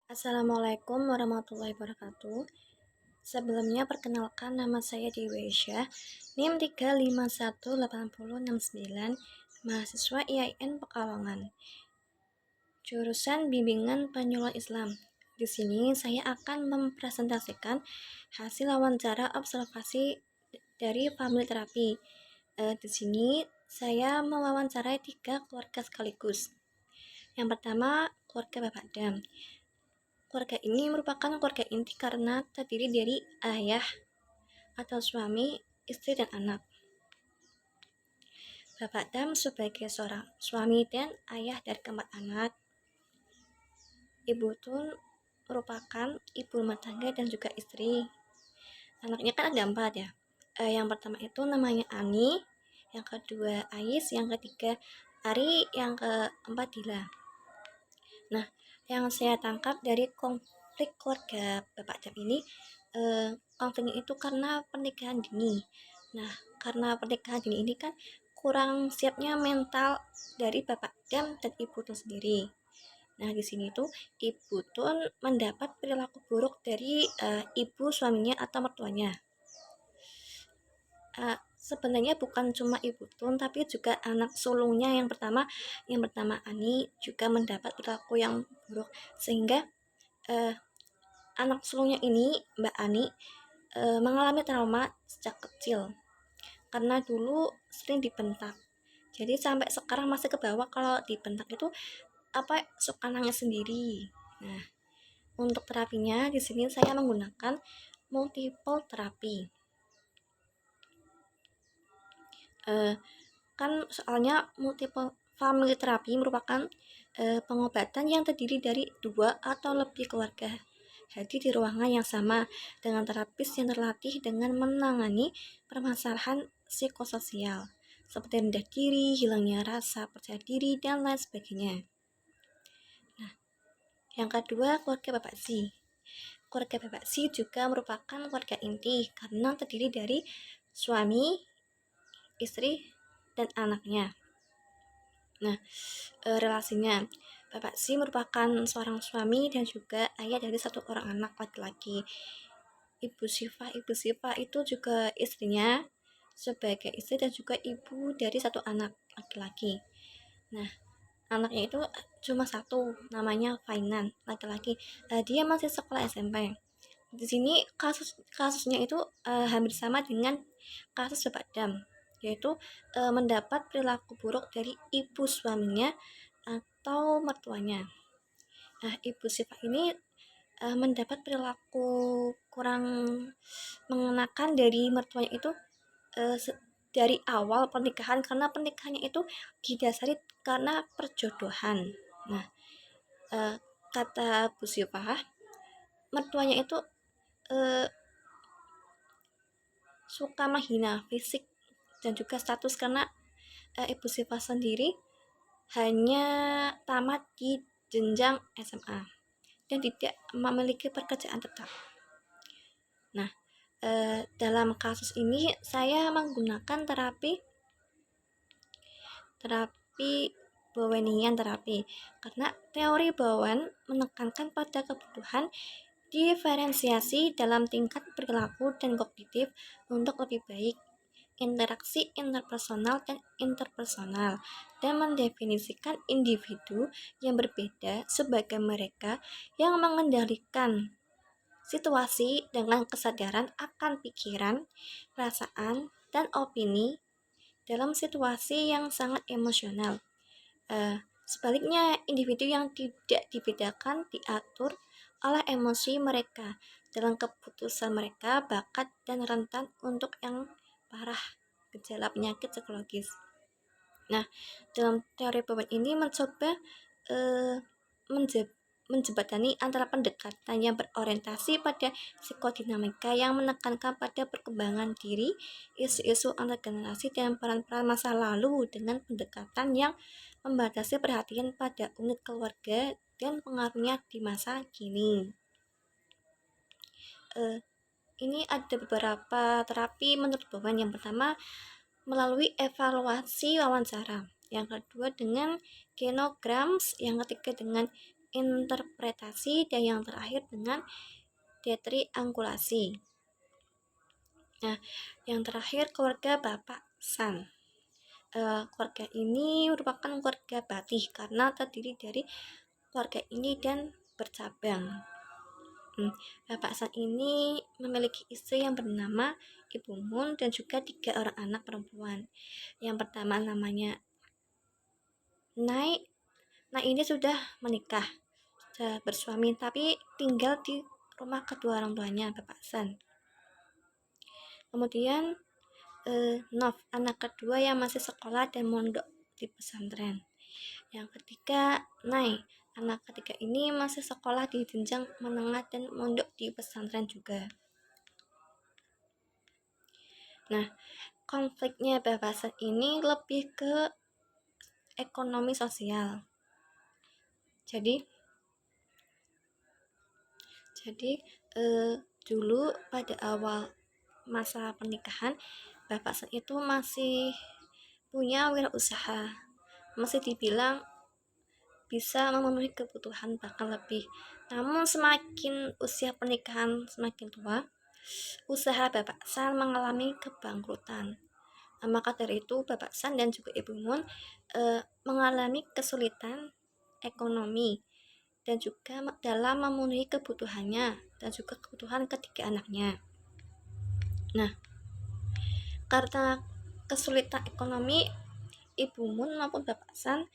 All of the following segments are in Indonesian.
Assalamualaikum warahmatullahi wabarakatuh. Sebelumnya perkenalkan nama saya Dewesyah, NIM 3518069, mahasiswa IAIN Pekalongan, jurusan Bimbingan Penyuluhan Islam. Di sini saya akan mempresentasikan hasil wawancara observasi dari family terapi. Di sini saya mewawancarai 3 keluarga sekaligus. Yang pertama, keluarga Bapak Dam. Keluarga ini merupakan keluarga inti karena terdiri dari ayah atau suami, istri, dan anak. Bapak Dam sebagai seorang suami dan ayah dari keempat anak. Ibu Tun merupakan ibu rumah tangga dan juga istri. Anaknya kan ada 4 ya. Yang pertama itu namanya Ani, yang kedua Ais, yang ketiga Ari, yang keempat Dila. Nah, yang saya tangkap dari konflik keluarga Bapak Dam ini, konfliknya itu karena pernikahan dini. Nah, karena pernikahan dini ini kan kurang siapnya mental dari Bapak Dam dan Ibu Tun sendiri. Nah, di sini tuh Ibu Tun mendapat perilaku buruk dari ibu suaminya atau mertuanya. Sebenarnya bukan cuma Ibu Tun tapi juga anak sulungnya yang pertama Ani juga mendapat perilaku yang buruk, sehingga anak sulungnya ini, Mbak Ani, mengalami trauma sejak kecil karena dulu sering dibentak. Jadi sampai sekarang masih kebawa kalau dibentak itu suka nangis sendiri. Nah, untuk terapinya di sini saya menggunakan multiple terapi. Kan soalnya multiple family terapi merupakan pengobatan yang terdiri dari 2 atau lebih keluarga hadir di ruangan yang sama dengan terapis yang terlatih dengan menangani permasalahan psikososial seperti rendah diri, hilangnya rasa percaya diri, dan lain sebagainya. Nah, yang kedua, keluarga Bapak Si. Keluarga Bapak Si juga merupakan keluarga inti karena terdiri dari suami, istri, dan anaknya. Nah, relasinya, Bapak Si merupakan seorang suami dan juga ayah dari 1 orang anak laki-laki. Ibu Siva itu juga istrinya sebagai istri dan juga ibu dari 1 anak laki-laki. Nah, anaknya itu cuma 1, namanya Fainan, laki-laki. Dia masih sekolah SMP. Di sini kasusnya itu hampir sama dengan kasus Bapak Dam, yaitu mendapat perilaku buruk dari ibu suaminya atau mertuanya. Nah, Ibu Siva ini mendapat perilaku kurang mengenakan dari mertuanya itu dari awal pernikahan, karena pernikahannya itu didasari karena perjodohan. Nah, kata Bu Siva, mertuanya itu suka menghina fisik dan juga status karena Ibu Siva sendiri hanya tamat di jenjang SMA dan tidak memiliki pekerjaan tetap. Nah, dalam kasus ini saya menggunakan terapi Bowenian terapi karena teori Bowen menekankan pada kebutuhan diferensiasi dalam tingkat perilaku dan kognitif untuk lebih baik interaksi interpersonal dan interpersonal, dan mendefinisikan individu yang berbeda sebagai mereka yang mengendalikan situasi dengan kesadaran akan pikiran, perasaan, dan opini dalam situasi yang sangat emosional. Sebaliknya, individu yang tidak dibedakan diatur oleh emosi mereka dalam keputusan mereka, bakat, dan rentan untuk yang parah gejala penyakit psikologis. Nah, dalam teori Bowen ini mencoba menjembatani antara pendekatan yang berorientasi pada psikodinamika yang menekankan pada perkembangan diri, isu-isu antar generasi, dan peran-peran masa lalu dengan pendekatan yang membatasi perhatian pada unit keluarga dan pengaruhnya di masa kini. Ini ada beberapa terapi menurut Bowen. Yang pertama, melalui evaluasi wawancara. Yang kedua dengan genograms, yang ketiga dengan interpretasi, dan yang terakhir dengan detriangulasi. Nah, yang terakhir keluarga Bapak San. Keluarga ini merupakan keluarga Batih karena terdiri dari keluarga ini dan bercabang. Bapak San ini memiliki istri yang bernama Ibu Mun dan juga 3 orang anak perempuan. Yang pertama namanya Nai. Nai ini sudah menikah, sudah bersuami, tapi tinggal di rumah kedua orang tuanya Bapak San. Kemudian Nov, anak kedua yang masih sekolah dan mondok di pesantren. Yang ketiga, Nai, anak ketiga ini masih sekolah di jenjang menengah dan mondok di pesantren juga. Nah, konfliknya Bapak San ini lebih ke ekonomi sosial. Jadi dulu pada awal masa pernikahan, Bapak San itu masih punya wirausaha, masih dibilang bisa memenuhi kebutuhan bahkan lebih. Namun semakin usia pernikahan semakin tua, usaha Bapak San mengalami kebangkrutan. Maka dari itu Bapak San dan juga Ibu Mun mengalami kesulitan ekonomi dan juga dalam memenuhi kebutuhannya dan juga kebutuhan ketiga anaknya. Nah, karena kesulitan ekonomi, Ibu Mun maupun Bapak San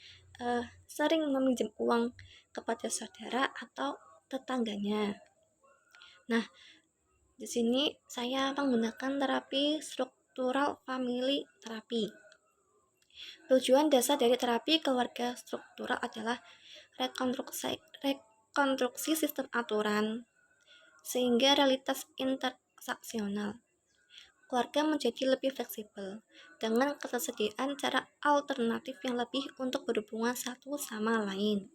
sering meminjam uang kepada saudara atau tetangganya. Nah, di sini saya menggunakan terapi struktural family terapi. Tujuan dasar dari terapi keluarga struktural adalah rekonstruksi sistem aturan sehingga realitas intersaksional keluarga menjadi lebih fleksibel dengan ketersediaan cara alternatif yang lebih untuk berhubungan satu sama lain.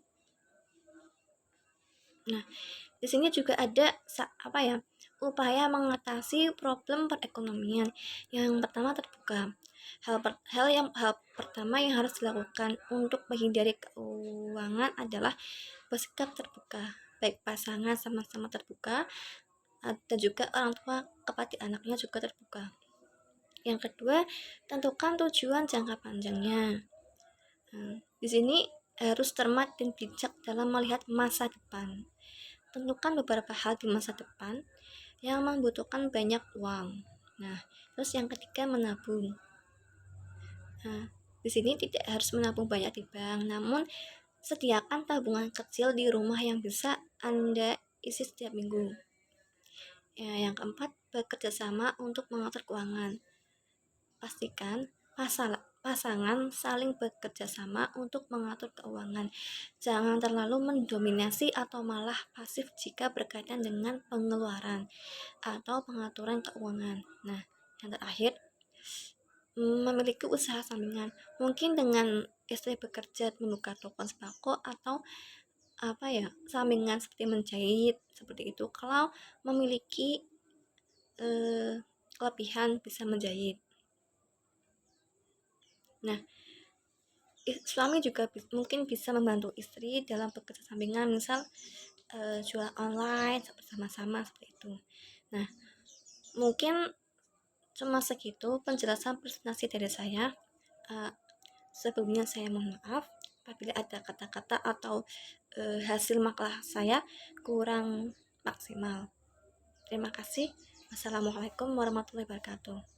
Nah, di sini juga ada upaya mengatasi problem perekonomian. Yang pertama terbuka. Hal pertama yang harus dilakukan untuk menghindari keuangan adalah bersikap terbuka. Baik pasangan sama-sama terbuka dan juga orang tua kepada anaknya juga terbuka. Yang kedua, tentukan tujuan jangka panjangnya. Di sini harus cermat dan bijak dalam melihat masa depan. Tentukan beberapa hal di masa depan yang membutuhkan banyak uang. Nah, terus yang ketiga menabung. Nah, di sini tidak harus menabung banyak di bank, namun sediakan tabungan kecil di rumah yang bisa Anda isi setiap minggu. Yang keempat, bekerja sama untuk mengatur keuangan. Pastikan pasangan saling bekerja sama untuk mengatur keuangan. Jangan terlalu mendominasi atau malah pasif jika berkaitan dengan pengeluaran atau pengaturan keuangan. Nah, yang terakhir, memiliki usaha sampingan. Mungkin dengan istri bekerja membuka toko sembako atau sampingan seperti menjahit seperti itu. Kalau memiliki kelebihan bisa menjahit. Nah, suami juga mungkin bisa membantu istri dalam bekerja sampingan, misal jual online bersama-sama seperti itu. Nah, mungkin cuma segitu penjelasan presentasi dari saya. Sebelumnya saya mohon maaf apabila ada kata-kata atau hasil makalah saya kurang maksimal. Terima kasih. Wassalamualaikum warahmatullahi wabarakatuh.